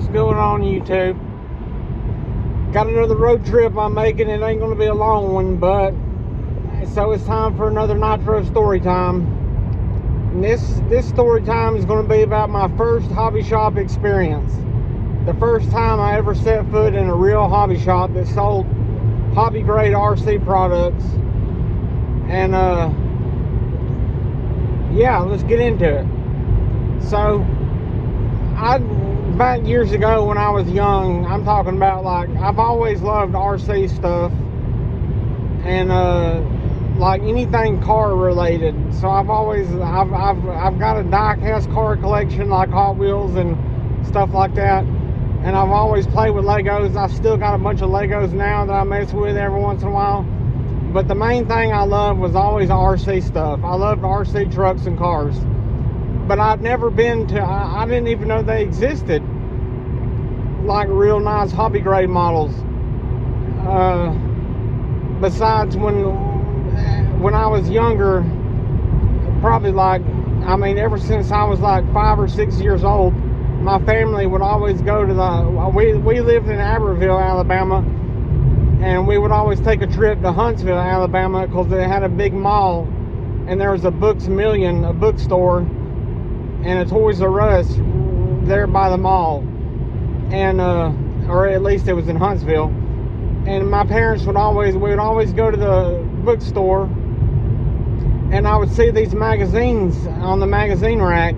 what's going on, YouTube? Got another road trip I'm making. It ain't gonna be a long one, but so it's time for another Nitro story time. And this story time is gonna be about my first hobby shop experience. The first time I ever set foot in a real hobby shop that sold hobby grade RC products. And yeah, let's get into it. So back years ago when I was young, I'm talking about, like, I've always loved RC stuff and like anything car related. So I've got a die-cast car collection, like Hot Wheels and stuff like that. And I've always played with Legos. I still got a bunch of Legos now that I mess with every once in a while. But the main thing I loved was always RC stuff. I loved RC trucks and cars. But I'd never been to, I didn't even know they existed, like real nice hobby grade models. Besides when I was younger, probably like, I mean, ever since I was like 5 or 6 years old, my family would always go to we lived in Aberville, Alabama, and we would always take a trip to Huntsville, Alabama, because they had a big mall, and there was a Books A Million, a bookstore, and a Toys R Us there by the mall, and or at least it was in Huntsville. And my parents we would always go to the bookstore, and I would see these magazines on the magazine rack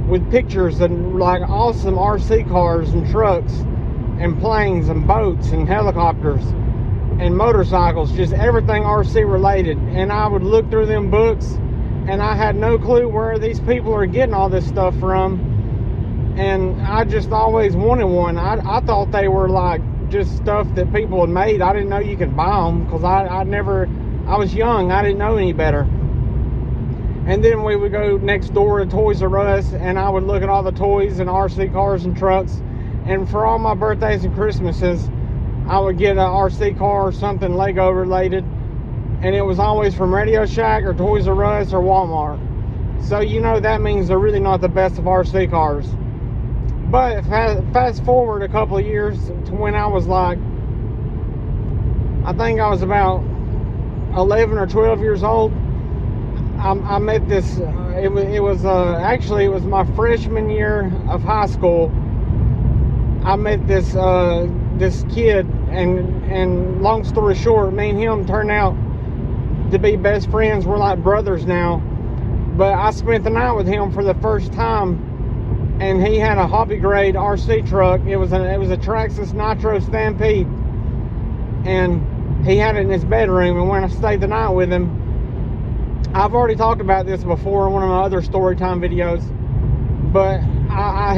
with pictures of like awesome RC cars and trucks and planes and boats and helicopters and motorcycles, just everything RC related. And I would look through them books, and I had no clue where these people are getting all this stuff from. And I just always wanted one. I thought they were like just stuff that people had made. I didn't know you could buy them, because I was young, I didn't know any better. And then we would go next door to Toys R Us, and I would look at all the toys and RC cars and trucks. And for all my birthdays and Christmases, I would get an RC car or something Lego related. And it was always from Radio Shack or Toys R Us or Walmart. So you know that means they're really not the best of RC cars. But fast forward a couple of years to when I was like, I think I was about 11 or 12 years old. I met this, actually it was my freshman year of high school. I met this kid, and long story short, me and him turned out to be best friends. We're like brothers now. But I spent the night with him for the first time, and he had a hobby grade RC truck. It was a Traxxas Nitro Stampede, and he had it in his bedroom. And when I stayed the night with him, I've already talked about this before in one of my other story time videos, but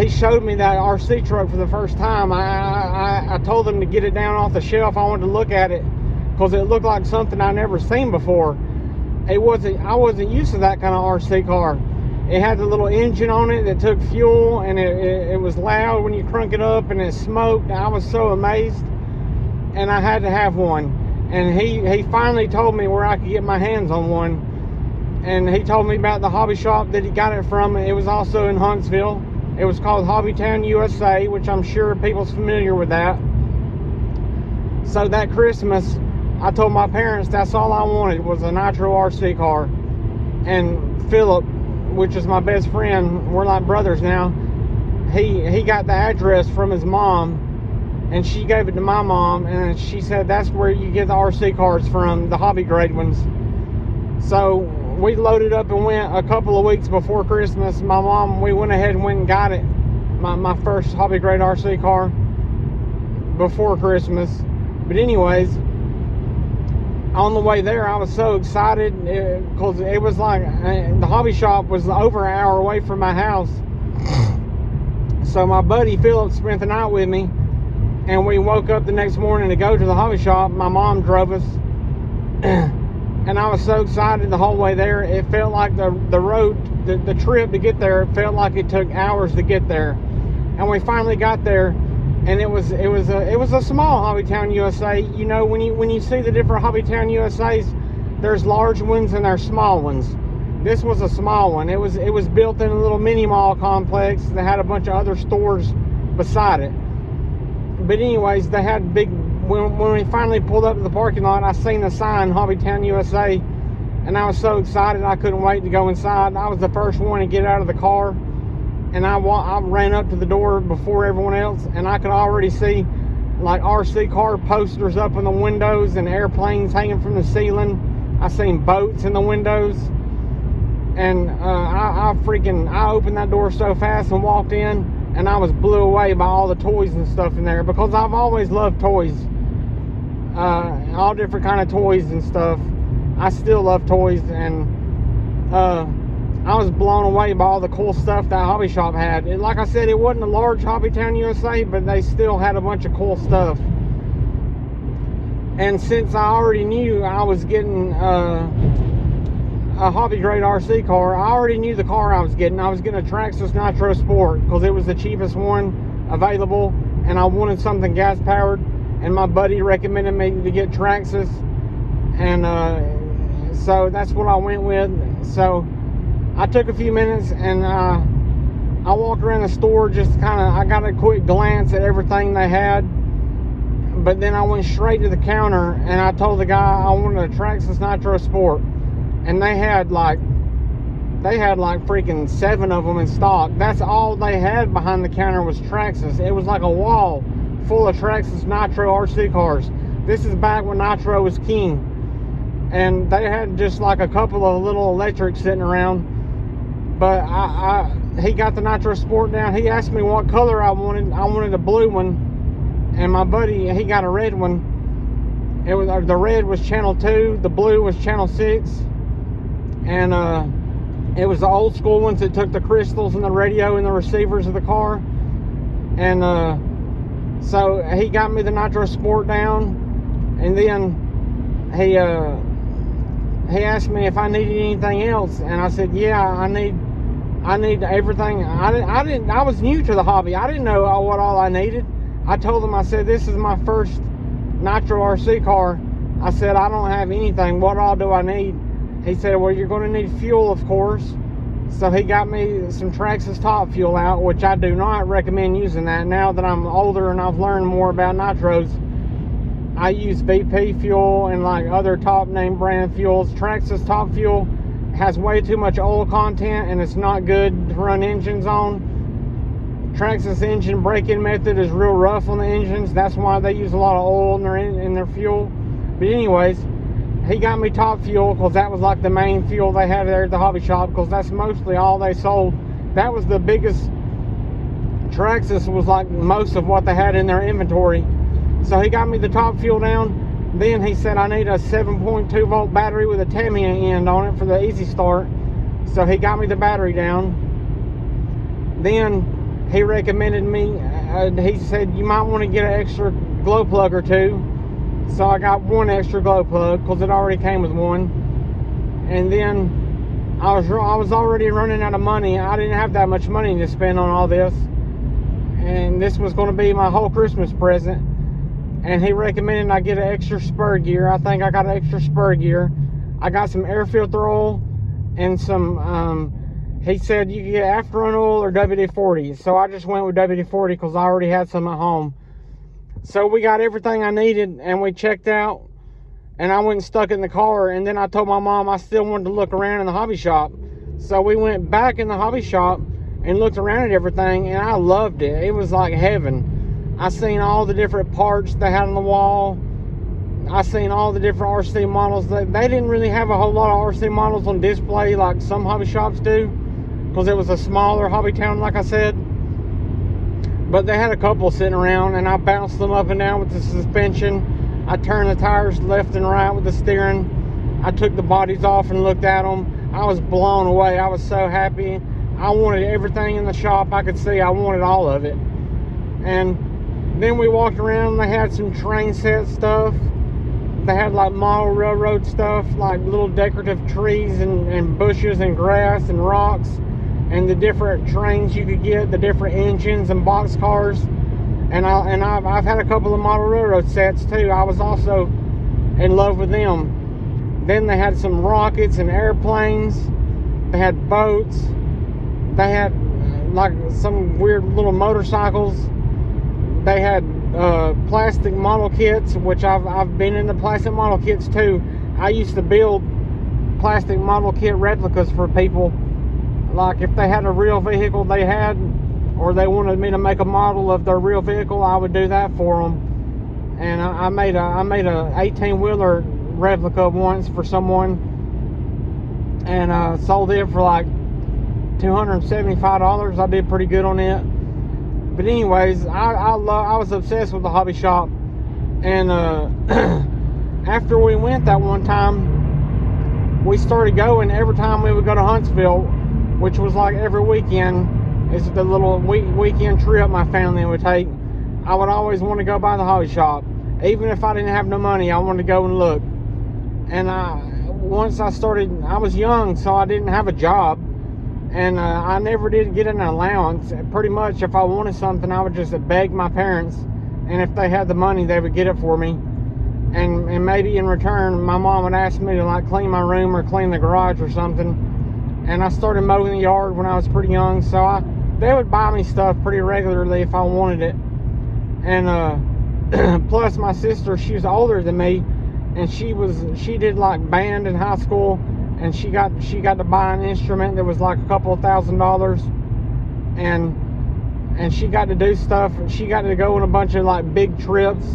he showed me that RC truck for the first time. I told him to get it down off the shelf. I wanted to look at it because it looked like something I never seen before. I wasn't used to that kind of RC car. It had the little engine on it that took fuel, and it was loud when you crunk it up, and it smoked. I was so amazed, and I had to have one. And he finally told me where I could get my hands on one. And he told me about the hobby shop that he got it from. It was also in Huntsville. It was called Hobbytown USA, which I'm sure people's familiar with that. So that Christmas, I told my parents that's all I wanted was a Nitro RC car. And Philip, which is my best friend, we're like brothers now, he got the address from his mom, and she gave it to my mom, and she said that's where you get the RC cars from, the hobby grade ones. So we loaded up and went a couple of weeks before Christmas. My mom, we went ahead and went and got it, my first hobby grade RC car, before Christmas. But anyways, on the way there, I was so excited because it was like the hobby shop was over an hour away from my house. So my buddy Philip spent the night with me, and we woke up the next morning to go to the hobby shop. My mom drove us. And I was so excited the whole way there. It felt like the road, the trip to get there, it felt like it took hours to get there. And we finally got there, and it was a small Hobbytown USA. You know, when you see the different Hobbytown USAs, there's large ones and there's small ones. This was a small one. It was built in a little mini mall complex that had a bunch of other stores beside it. But anyways, they had big, when we finally pulled up to the parking lot, I seen the sign, Hobbytown USA, and I was so excited I couldn't wait to go inside. I was the first one to get out of the car, and I ran up to the door before everyone else, and I could already see like RC car posters up in the windows and airplanes hanging from the ceiling. I seen boats in the windows, and I opened that door so fast and walked in, and I was blew away by all the toys and stuff in there, because I've always loved toys, all different kind of toys and stuff. I still love toys, and I was blown away by all the cool stuff that hobby shop had. And like I said, it wasn't a large Hobbytown USA, but they still had a bunch of cool stuff. And since I already knew I was getting a hobby grade RC car, I already knew the car I was getting. I was getting a Traxxas Nitro Sport because it was the cheapest one available, and I wanted something gas powered, and my buddy recommended me to get Traxxas, and so that's what I went with. So I took a few minutes, and I walked around the store, just I got a quick glance at everything they had, but then I went straight to the counter, and I told the guy I wanted a Traxxas Nitro Sport, and they had like freaking 7 of them in stock. That's all they had behind the counter was Traxxas. It was like a wall full of Traxxas Nitro RC cars. This is back when Nitro was king, and they had just like a couple of little electrics sitting around. But he got the Nitro Sport down. He asked me what color I wanted. I wanted a blue one, and my buddy, he got a red one. It was the red was channel 2, the blue was channel 6, and it was the old school ones that took the crystals and the radio and the receivers of the car. And so he got me the Nitro Sport down, and then he asked me if I needed anything else, and I said, yeah, I need everything. I was new to the hobby. I didn't know what all I needed. I told him, I said, this is my first Nitro RC car. I said, I don't have anything. What all do I need? He said, well, you're going to need fuel, of course. So he got me some Traxxas Top Fuel out, which I do not recommend using that. Now that I'm older and I've learned more about nitros, I use VP fuel and like other top name brand fuels. Traxxas Top Fuel has way too much oil content, and it's not good to run engines on. Traxxas engine braking method is real rough on the engines. That's why they use a lot of oil in their fuel. But anyways, he got me Top Fuel because that was like the main fuel they had there at the hobby shop, because that's mostly all they sold. That was the biggest. Traxxas was like most of what they had in their inventory. So he got me the Top Fuel down. Then he said I need a 7.2 volt battery with a Tamiya end on it for the easy start. So he got me the battery down. Then he recommended me, he said you might want to get an extra glow plug or two. So I got one extra glow plug because it already came with one. And then I was already running out of money. I didn't have that much money to spend on all this, and this was going to be my whole Christmas present. And he recommended I get an extra spur gear. I think I got an extra spur gear. I got some air filter oil and some, he said you can get afterrun oil or WD-40. So I just went with WD-40 because I already had some at home. So we got everything I needed, and we checked out, and I went and stuck it in the car. And then I told my mom I still wanted to look around in the hobby shop. So we went back in the hobby shop and looked around at everything, and I loved it. It was like heaven. I seen all the different parts they had on the wall. I seen all the different RC models. They didn't really have a whole lot of RC models on display like some hobby shops do, because it was a smaller hobby town, like I said. But they had a couple sitting around, and I bounced them up and down with the suspension. I turned the tires left and right with the steering. I took the bodies off and looked at them. I was blown away. I was so happy. I wanted everything in the shop I could see. I wanted all of it. And then we walked around, and they had some train set stuff. They had like model railroad stuff, like little decorative trees and bushes and grass and rocks, and the different trains you could get, the different engines and box cars. And I've had a couple of model railroad sets too. I was also in love with them. Then they had some rockets and airplanes. They had boats. They had like some weird little motorcycles. They had plastic model kits, which I've been into plastic model kits too. I used to build plastic model kit replicas for people. Like if they had a real vehicle they had, or they wanted me to make a model of their real vehicle, I would do that for them. And I made a 18-wheeler replica once for someone, and sold it for like $275. I did pretty good on it. But anyways, I was obsessed with the hobby shop, and after we went that one time, we started going every time we would go to Huntsville, which was like every weekend. It's the little weekend trip my family would take. I would always want to go by the hobby shop, even if I didn't have no money. I wanted to go and look. And once I started, I was young, so I didn't have a job. And I never did get an allowance. Pretty much, if I wanted something, I would just beg my parents, and if they had the money, they would get it for me. And maybe in return, my mom would ask me to like clean my room or clean the garage or something. And I started mowing the yard when I was pretty young, so they would buy me stuff pretty regularly if I wanted it. And plus, my sister, she was older than me, and she did like band in high school. And she got to buy an instrument that was like a couple of $1,000s, and she got to do stuff. She got to go on a bunch of like big trips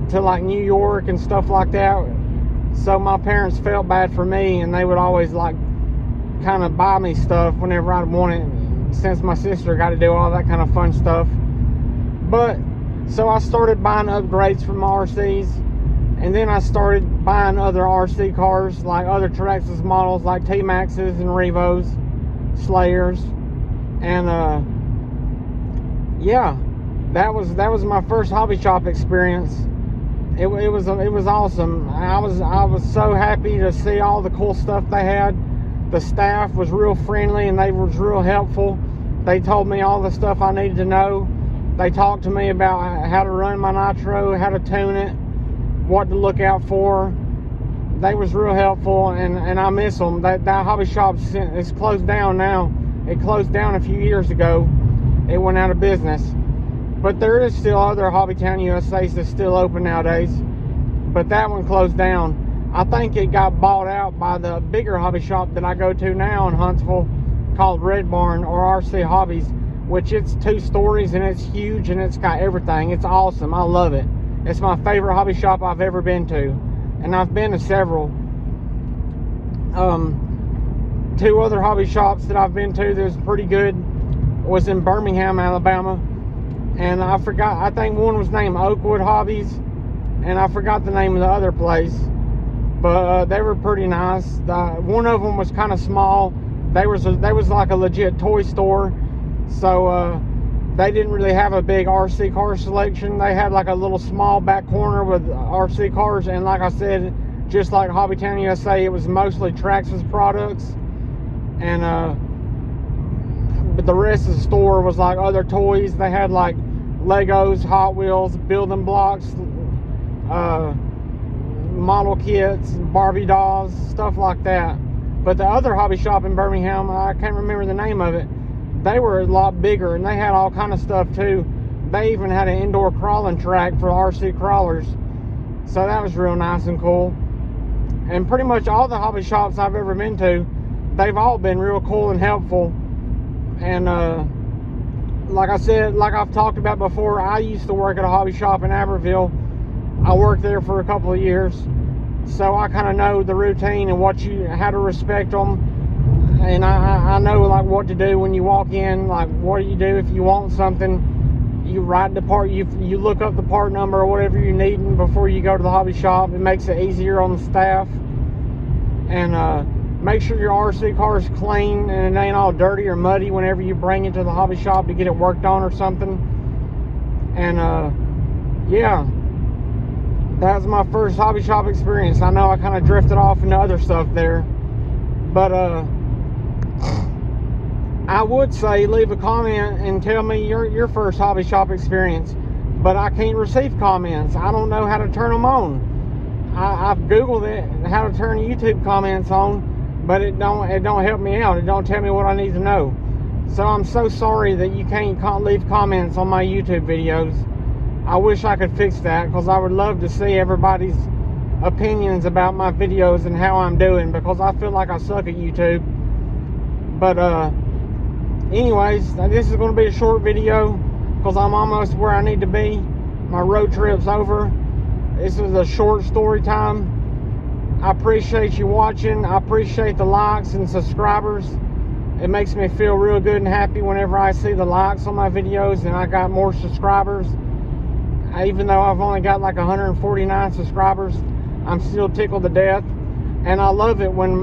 to like New York and stuff like that. So my parents felt bad for me, and they would always like kind of buy me stuff whenever I'd want it, since my sister got to do all that kind of fun stuff. But so I started buying upgrades from RCs. And then I started buying other RC cars, like other Traxxas models, like T-Maxes and Revos, Slayers, and yeah, that was my first hobby shop experience. It was awesome. I was so happy to see all the cool stuff they had. The staff was real friendly, and they was real helpful. They told me all the stuff I needed to know. They talked to me about how to run my Nitro, how to tune it, what to look out for. They was real helpful, and I miss them. That hobby shop is closed down now. It closed down a few years ago. It went out of business. But there is still other Hobbytown USA's that's still open nowadays. But that one closed down. I think it got bought out by the bigger hobby shop that I go to now in Huntsville, called Red Barn or RC Hobbies, which it's 2 stories and it's huge and it's got everything. It's awesome. I love it. It's my favorite hobby shop I've ever been to, and I've been to several. 2 other hobby shops that I've been to that was pretty good was in Birmingham, Alabama, and I think one was named Oakwood Hobbies, and I forgot the name of the other place, but they were pretty nice. One of them was kind of small. They was like a legit toy store, so they didn't really have a big RC car selection. They had like a little small back corner with RC cars, and like I said, just like Hobbytown USA, it was mostly Traxxas products, and but the rest of the store was like other toys. They had like Legos, Hot Wheels, building blocks, model kits, Barbie dolls, stuff like that. But the other hobby shop in Birmingham, I can't remember the name of it, they were a lot bigger, and they had all kind of stuff too. They even had an indoor crawling track for RC crawlers, so that was real nice and cool. And pretty much all the hobby shops I've ever been to, they've all been real cool and helpful. And like I said, like I've talked about before, I used to work at a hobby shop in Aberville. I worked there for a couple of years, so I kind of know the routine and how to respect them. And I know like what to do when you walk in. Like, what do you do if you want something? You write the part, you look up the part number or whatever you're needing before you go to the hobby shop. It makes it easier on the staff. And make sure your RC car is clean and it ain't all dirty or muddy whenever you bring it to the hobby shop to get it worked on or something. And yeah, that was my first hobby shop experience. I know I kind of drifted off into other stuff there, but I would say leave a comment and tell me your first hobby shop experience, but I can't receive comments. I don't know how to turn them on. I've Googled it, how to turn YouTube comments on, but it don't help me out. It don't tell me what I need to know. So I'm so sorry that you can't leave comments on my YouTube videos. I wish I could fix that, because I would love to see everybody's opinions about my videos and how I'm doing, because I feel like I suck at YouTube. But anyways, this is going to be a short video because I'm almost where I need to be. My road trip's over. This is a short story time. I appreciate you watching. I appreciate the likes and subscribers. It makes me feel real good and happy whenever I see the likes on my videos and I got more subscribers. Even though I've only got like 149 subscribers, I'm still tickled to death. And I love it when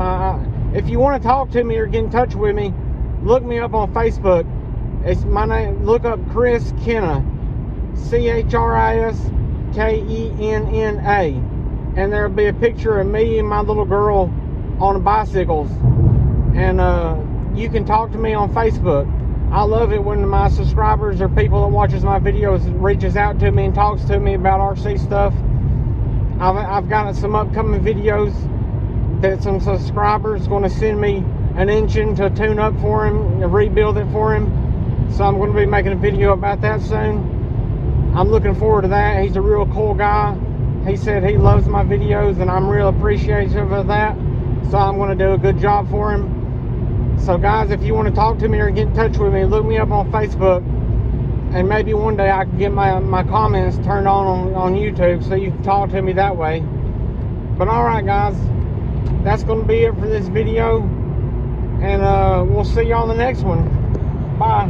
if you want to talk to me or get in touch with me, look me up on Facebook. It's my name. Look up Chris Kenna, ChrisKenna, and there'll be a picture of me and my little girl on bicycles. And you can talk to me on Facebook. I love it when my subscribers or people that watches my videos reaches out to me and talks to me about RC stuff. I've got some upcoming videos that some subscribers going to send me an engine to tune up for him and rebuild it for him. So I'm going to be making a video about that soon. I'm looking forward to that. He's a real cool guy. He said he loves my videos, and I'm real appreciative of that. So I'm going to do a good job for him. So guys, if you want to talk to me or get in touch with me, look me up on Facebook. And maybe one day I can get my comments turned on YouTube so you can talk to me that way. But alright guys, that's going to be it for this video. And we'll see you on the next one. Bye.